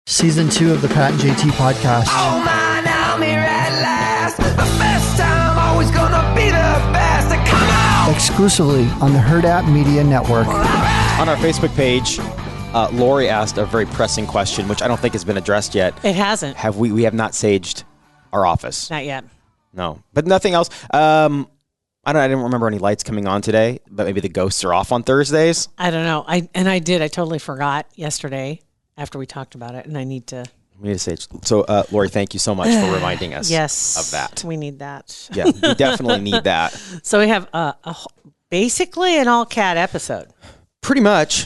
Season 2 of the Pat and JT podcast. Oh man, I'm here at last. The best time, always gonna be the best. Come on! Exclusively on the Hurrdat Media Network. On our Facebook page, Lori asked a very pressing question, which I don't think has been addressed yet. It hasn't. We have not saged our office. Not yet. No, but nothing else. I didn't remember any lights coming on today, but maybe the ghosts are off on Thursdays. I don't know. I totally forgot yesterday after we talked about it, and I need to. We need to sage. So, Lori, thank you so much for reminding us of that. We need that. Yeah, we definitely need that. So we have basically an all-cat episode. Pretty much.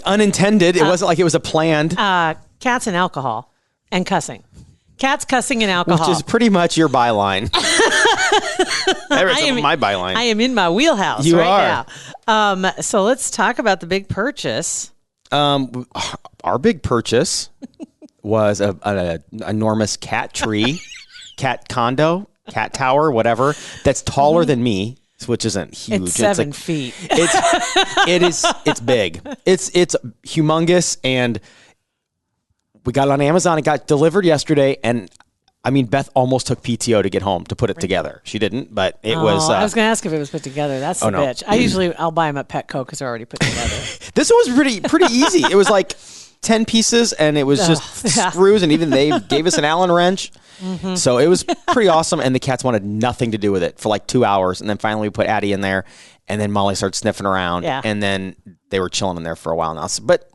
Unintended. It wasn't like it was a planned. Cats and alcohol and cussing. Cats, cussing, and alcohol. Which is pretty much your byline. That's my byline. I am in my wheelhouse now. So let's talk about the big purchase. Our big purchase was an enormous cat tree, cat condo, cat tower, whatever, that's taller than me, which isn't huge. It's 7 feet. It's big. It's humongous, and we got it on Amazon. It got delivered yesterday, and I mean, Beth almost took PTO to get home to put it together. She didn't, but it was. I was going to ask if it was put together. That's the bitch. I'll buy them at Petco because they're already put together. This one was pretty easy. It was like 10 pieces, and it was just screws, and even they gave us an Allen wrench. Mm-hmm. So it was pretty awesome, and the cats wanted nothing to do with it for like 2 hours, and then finally we put Addie in there, and then Molly started sniffing around, and then they were chilling in there for a while now. But,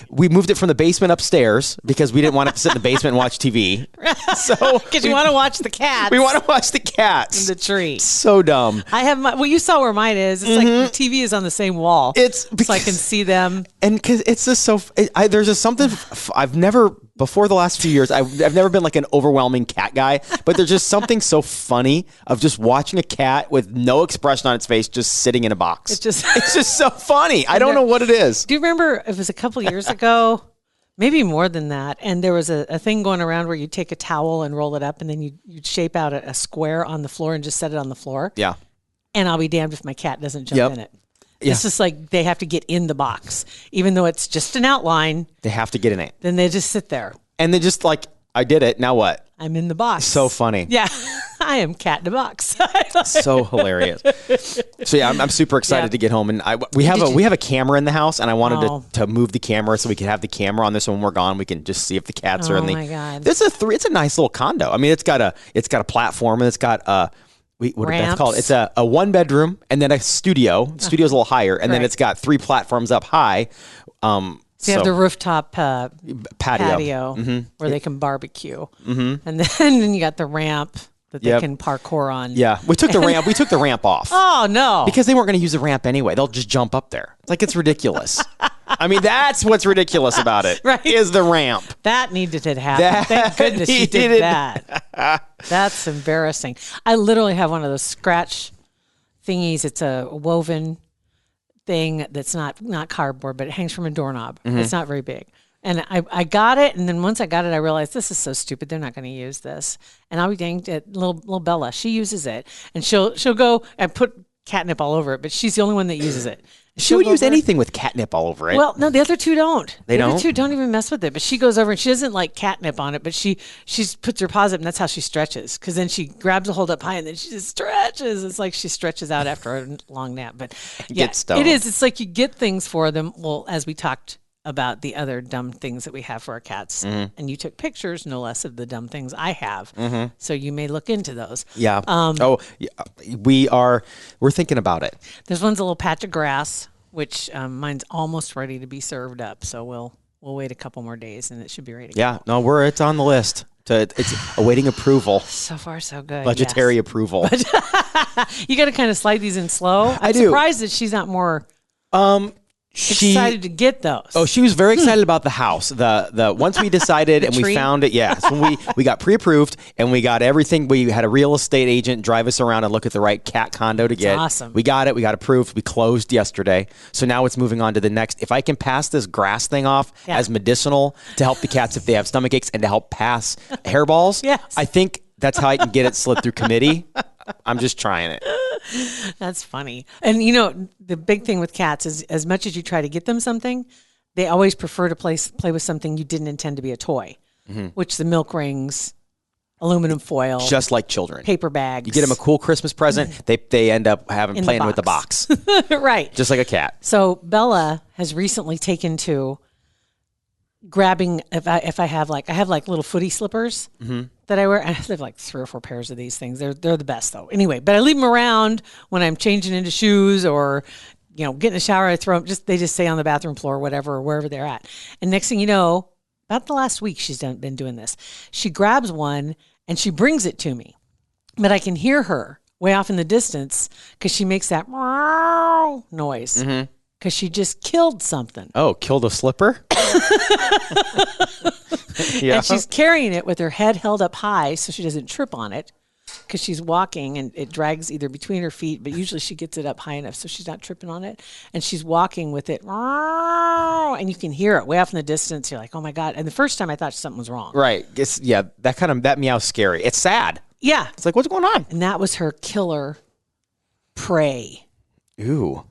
we moved it from the basement upstairs because we didn't want to sit in the basement and watch TV. So because you want to watch the cats. We want to watch the cats. In the tree. So dumb. I have you saw where mine is. It's like the TV is on the same wall. So I can see them. And because it's just so, there's just something, I've never, before the last few years, I've never been like an overwhelming cat guy, but there's just something so funny of just watching a cat with no expression on its face just sitting in a box. It's just so funny. I don't know what it is. Do you remember, it was a couple years ago, maybe more than that, and there was a thing going around where you'd take a towel and roll it up, and then you'd shape out a square on the floor and just set it on the floor. Yeah. And I'll be damned if my cat doesn't jump in it. Yeah. It's just like they have to get in the box. Even though it's just an outline. They have to get in it. Then they just sit there. And they just like, I did it. Now what? I'm in the box. So funny. Yeah. I am cat in a box. So hilarious. So yeah, I'm super excited to get home, and we have a camera in the house, and I wanted to move the camera so we could have the camera on this when we're gone. We can just see if the cats are in the. Oh my God! It's a nice little condo. I mean, it's got a platform, and it's got what that's called? It's a 1-bedroom and then a studio. The studio's a little higher, and then it's got 3 platforms up high. So you have the rooftop patio where they can barbecue, and then you got the ramp that they can parkour on. Yeah, we took the ramp. We took the ramp off. Oh no! Because they weren't going to use the ramp anyway. They'll just jump up there. It's ridiculous. I mean, that's what's ridiculous about it. Right? Is the ramp that needed to happen? Thank goodness you did that. That's embarrassing. I literally have one of those scratch thingies. It's a woven thing that's not cardboard, but it hangs from a doorknob. It's not very big. And I got it, and then once I got it, I realized this is so stupid. They're not going to use this. And I'll be danged at little Bella. She uses it, and she'll go and put catnip all over it, but she's the only one that uses it. She would use anything with catnip all over it. Well, no, the other two don't. They don't? The other two don't even mess with it, but she goes over and she doesn't like catnip on it, but she puts her paws up, and that's how she stretches, because then she grabs a hold up high, and then she just stretches. It's like she stretches out after a long nap. But yeah, it is. It's like you get things for them. Well, as we talked about the other dumb things that we have for our cats, and you took pictures, no less, of the dumb things I have. So you may look into those. Yeah. We're thinking about it. There's one's a little patch of grass, which mine's almost ready to be served up. So we'll wait a couple more days, and it should be ready to go. Yeah. No, it's on the list. It's awaiting approval. So far, so good. Budgetary approval. You got to kind of slide these in slow. I'm surprised that she's not more. Excited to get those. Oh, she was very excited about the house. The once we decided and we found it, so we got pre-approved and we got everything. We had a real estate agent drive us around and look at the right cat condo to get. Awesome. We got it. We got approved. We closed yesterday. So now it's moving on to the next. If I can pass this grass thing off as medicinal to help the cats if they have stomach aches and to help pass hairballs, I think that's how I can get it slid through committee. I'm just trying it. That's funny. And the big thing with cats is, as much as you try to get them something, they always prefer to play with something you didn't intend to be a toy, which the milk rings, aluminum foil, just like children, paper bags. You get them a cool Christmas present, they end up playing with the box. Right. Just like a cat. So Bella has recently taken to grabbing, if I have little footy slippers that I wear. I have like 3 or 4 pairs of these things. They're the best though. Anyway, but I leave them around when I'm changing into shoes or, get in the shower. I throw them, they just stay on the bathroom floor or whatever, or wherever they're at. And next thing you know, about the last week she's been doing this. She grabs one and she brings it to me, but I can hear her way off in the distance because she makes that noise because she just killed something. Oh, killed a slipper? Yeah. And she's carrying it with her head held up high so she doesn't trip on it because she's walking and it drags either between her feet, but usually she gets it up high enough so she's not tripping on it. And she's walking with it, and you can hear it way off in the distance. You're like, oh my God. And the first time I thought something was wrong. Right. That meow's scary. It's sad. Yeah. It's like, what's going on? And that was her killer prey. Ooh.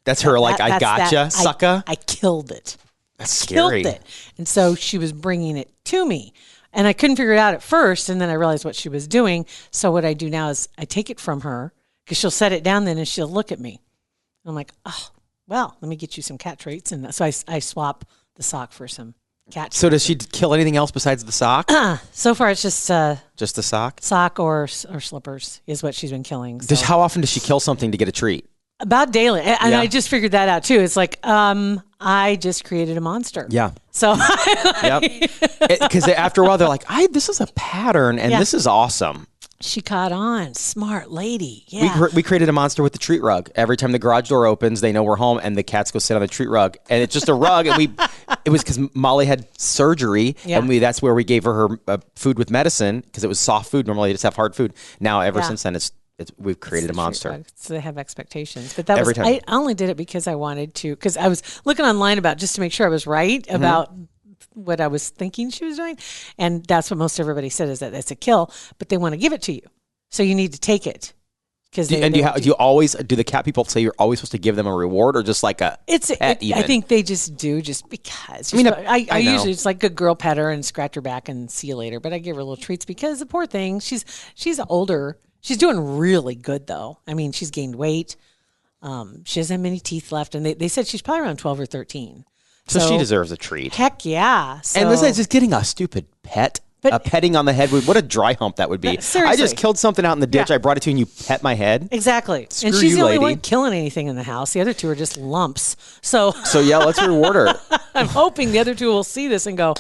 That's her, I gotcha, sucker. I killed it. That's scary. Killed it. And so she was bringing it to me. And I couldn't figure it out at first. And then I realized what she was doing. So what I do now is I take it from her because she'll set it down then and she'll look at me. I'm like, oh, well, let me get you some cat treats. And so I swap the sock for some cat treats. So does she kill anything else besides the sock? So far it's just the sock? Sock or slippers is what she's been killing. So. How often does she kill something to get a treat? About daily. And I just figured that out too. It's like, I just created a monster. Yeah. So, because after a while they're like, this is a pattern and this is awesome. She caught on. Smart lady. Yeah. We created a monster with the treat rug. Every time the garage door opens, they know we're home and the cats go sit on the treat rug. And it's just a rug. And it was because Molly had surgery and that's where we gave her food with medicine because it was soft food. Normally you just have hard food. Now, ever since then, we've created a monster. So they have expectations. But I only did it because I wanted to, because I was looking online just to make sure I was right about what I was thinking she was doing. And that's what most everybody said is that it's a kill, but they want to give it to you. So you need to take it. Do the cat people say you're always supposed to give them a reward or just like pet even? I think they just do just because. I usually it's like good girl pet her and scratch her back and see you later. But I give her little treats because the poor thing, she's older. She's doing really good, though. I mean, she's gained weight. She doesn't have many teeth left. And they said she's probably around 12 or 13. So she deserves a treat. Heck yeah. And besides just getting a stupid pet, petting on the head, what a dry hump that would be. Seriously. I just killed something out in the ditch. I brought it to you and you pet my head. Exactly. Screw and she's you, the only lady. one killing anything in the house. The other two are just lumps. So yeah, let's reward her. I'm hoping the other two will see this and go,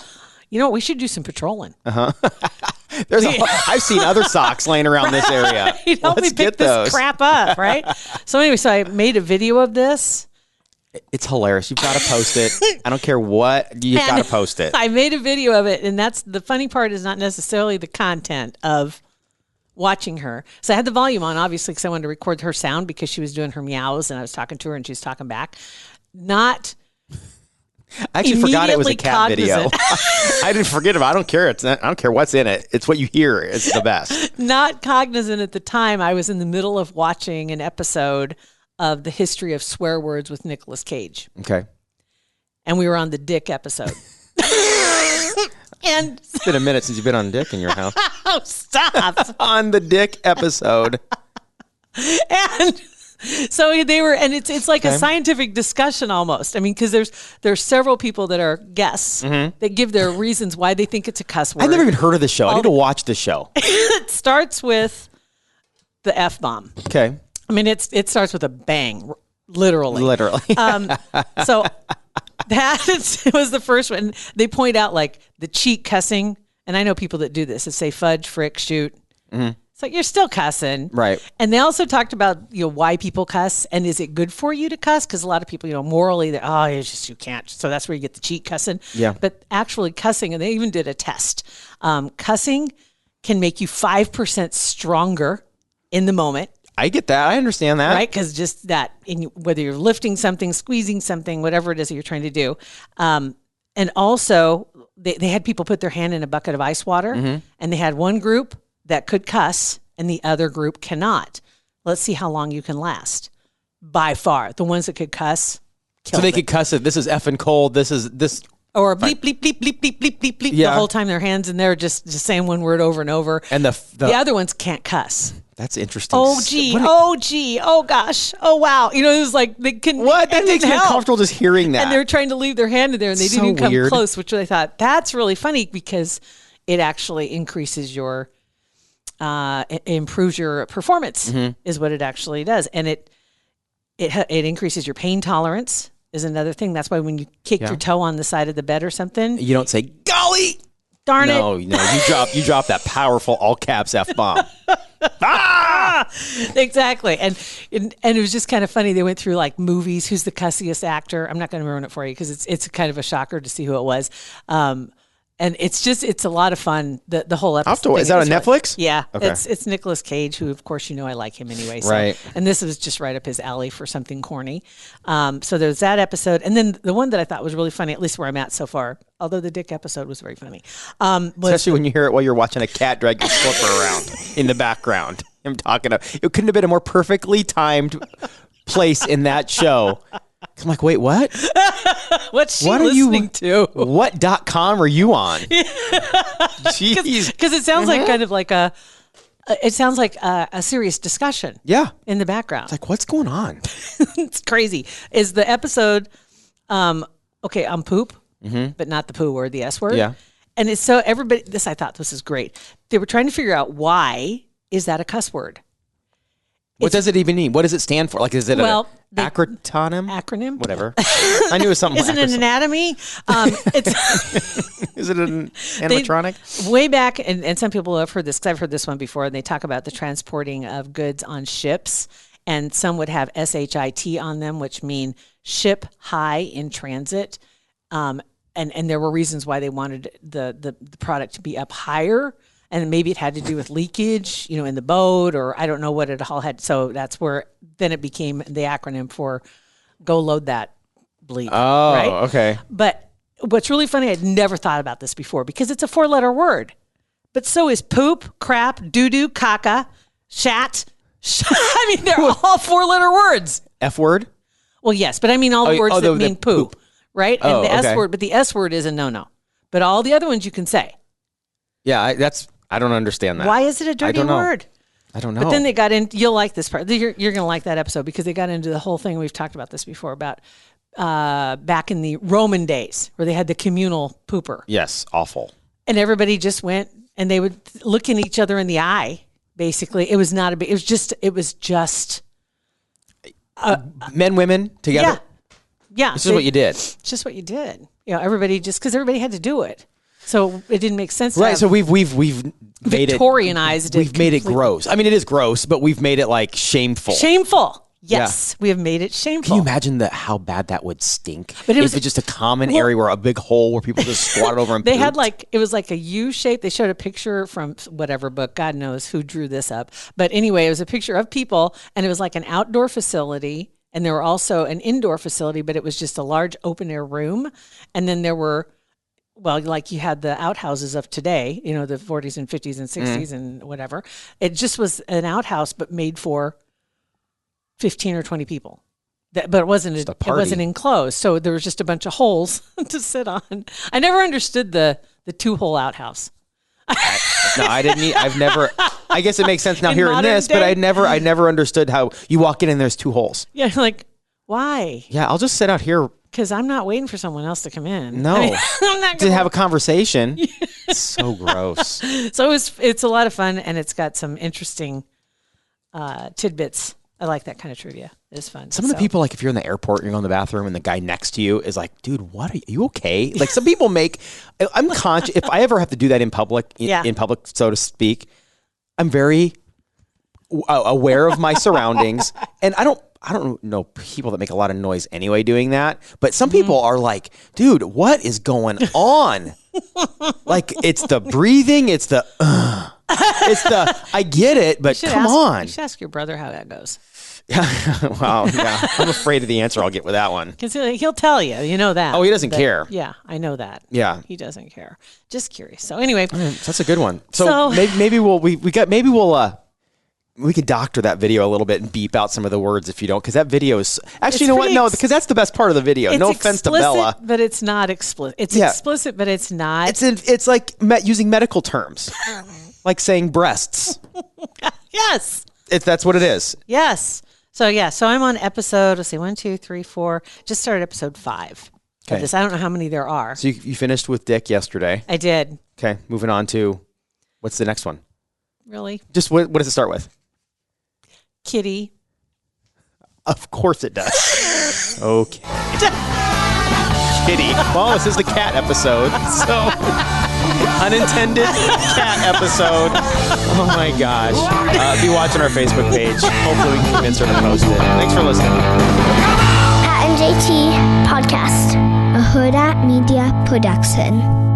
you know what, we should do some patrolling. I've seen other socks laying around this area. Help me pick this crap up, right? So anyway, I made a video of this. It's hilarious. You've got to post it. I don't care what. You've got to post it. I made a video of it, and that's the funny part is not necessarily the content of watching her. So I had the volume on, obviously, because I wanted to record her sound because she was doing her meows, and I was talking to her, and she was talking back. I actually forgot it was a cat video. I didn't forget about it. I don't care. I don't care what's in it. It's what you hear. It's the best. Not cognizant at the time. I was in the middle of watching an episode of The History of Swear Words with Nicolas Cage. Okay. And we were on the Dick episode. And it's been a minute since you've been on Dick in your house. Oh, stop. On the Dick episode. And so they were, and it's like a scientific discussion almost. I mean, because there's several people that are guests that give their reasons why they think it's a cuss word. I've never even heard of this show. I need to watch this show. It starts with the F-bomb. Okay. I mean, it starts with a bang, literally. So that was the first one. They point out like the cheat cussing, and I know people that do this. That say fudge, frick, shoot. It's like you're still cussing, right? And they also talked about why people cuss and is it good for you to cuss? Because a lot of people, morally, it's just you can't. So that's where you get the cheat cussing. Yeah. But actually cussing, and they even did a test. Cussing can make you 5% stronger in the moment. I get that. I understand that. Right? Because just that, whether you're lifting something, squeezing something, whatever it is that you're trying to do. And also, they had people put their hand in a bucket of ice water, and they had one group that could cuss and the other group cannot. Let's see how long you can last. By far, the ones that could cuss So they could cuss it. This is effing cold. This is this. Or bleep, bleep, bleep, bleep, bleep, bleep, bleep, bleep. Yeah. The whole time their hands in there just saying one word over and over. And the other ones can't cuss. That's interesting. Oh, gee. Oh, gee. Oh, gosh. Oh, wow. You know, it was like they couldn't. What? That makes me uncomfortable just hearing that. And they're trying to leave their hand in there and they didn't even come close, which I thought, that's really funny because it actually increases your, it improves your performance is what it actually does. And it increases your pain tolerance. Is another thing. That's why when you kick your toe on the side of the bed or something, you don't say "golly." Darn it! No, you drop that powerful all caps F-bomb. Exactly. And it was just kind of funny. They went through like movies. Who's the cussiest actor? I'm not going to ruin it for you because it's kind of a shocker to see who it was. And it's a lot of fun. The whole episode. Is that on Netflix? Yeah. Okay. It's Nicolas Cage, who of course I like him anyway. So, right. And this was just right up his alley for something corny. So there's that episode, and then the one that I thought was really funny, at least where I'm at so far. Although the dick episode was very funny, especially when you hear it while you're watching a cat drag your slipper around in the background. I'm talking. It couldn't have been a more perfectly timed place in that show. I'm like, wait, what? What's she listening to? What.com are you on? Jeez. Because it sounds like kind of like a serious discussion. Yeah. In the background. It's like, what's going on? It's crazy. Is the episode, on poop, but not the poo word, the S word. Yeah. And it's so everybody, I thought this is great. They were trying to figure out why is that a cuss word? What does it even mean? What does it stand for? Like, is it an acronym? Whatever. I knew it was something. Is it an anatomy? Is it an animatronic? Way back, and some people have heard this, because I've heard this one before, and they talk about the transporting of goods on ships, and some would have SHIT on them, which mean ship high in transit. And there were reasons why they wanted the product to be up higher. And maybe it had to do with leakage, in the boat, or I don't know what it all had. So that's where then it became the acronym for "Go load that bleep." Oh, right? Okay. But what's really funny, I'd never thought about this before because it's a 4-letter word. But so is poop, crap, doo-doo, caca, shat. I mean, they're all 4-letter words. F word? Well, yes, but I mean all the words that mean poop, right? And Oh, the S okay. word, but the S word is a no-no. But all the other ones you can say. Yeah, I don't understand that. Why is it a dirty word? I don't know. But then they got in. You'll like this part. You're going to like that episode because they got into the whole thing. We've talked about this before about back in the Roman days where they had the communal pooper. Yes, awful. And everybody just went and they would look in each other in the eye. Basically, it was not a big. It was just men, women together. Yeah. This is what you did. It's just what you did. Everybody because everybody had to do it. So it didn't make sense. Right. So we've made Victorianized it. We've made it gross. I mean, it is gross, but we've made it like shameful. Shameful. Yes, we have made it shameful. Can you imagine how bad that would stink? But it was just a common area where a big hole where people just squatted over and they pooped. had it was like a U shape. They showed a picture from whatever book. God knows who drew this up. But anyway, it was a picture of people, and it was like an outdoor facility, and there were also an indoor facility, but it was just a large open air room, and then there were. Well, like you had the outhouses of today, the 40s and 50s and 60s and whatever. It just was an outhouse, but made for 15 or 20 people. But it wasn't enclosed, so there was just a bunch of holes to sit on. I never understood the 2-hole outhouse. No, I didn't. I've never. I guess it makes sense now hearing this, day? but I never understood how you walk in and there's 2 holes. Yeah, like why? Yeah, I'll just sit out here. Because I'm not waiting for someone else to come in. No, I'm not to have a conversation. It's so gross. So it's a lot of fun, and it's got some interesting tidbits. I like that kind of trivia. It's fun. Some of the people, like if you're in the airport and you're going to the bathroom and the guy next to you is like, dude, what are you okay? Like some people I'm conscious. If I ever have to do that in public, in public, so to speak, I'm very aware of my surroundings, and I don't know people that make a lot of noise anyway doing that, but some people are like, dude, what is going on? Like it's the breathing, it's the I get it, but come on. You should ask your brother how that goes. Wow, yeah. I'm afraid of the answer I'll get with that one. Because he'll tell you, you know that. Oh, he doesn't care. Yeah, I know that. Yeah. He doesn't care. Just curious. So anyway. That's a good one. So maybe we'll We could doctor that video a little bit and beep out some of the words if you don't, because that video is actually, It's you know what? pretty No, because that's the best part of the video. No offense to Bella, but it's not explicit. It's explicit, but it's not. It's like using medical terms, like saying breasts. Yes, That's what it is. yes. So I'm on episode. Let's see, 1, 2, 3, 4. Just started episode 5 of this. I don't know how many there are. So you finished with Dick yesterday. I did. Okay, moving on to what's the next one? Really, Just what does it start with? Kitty. Of course it does. Okay. Kitty. Well, this is the cat episode, so unintended cat episode. Oh my gosh. Be watching our Facebook page. Hopefully we can convince her to post it. Thanks for listening. Pat and JT Podcast, a Hurrdat Media Production.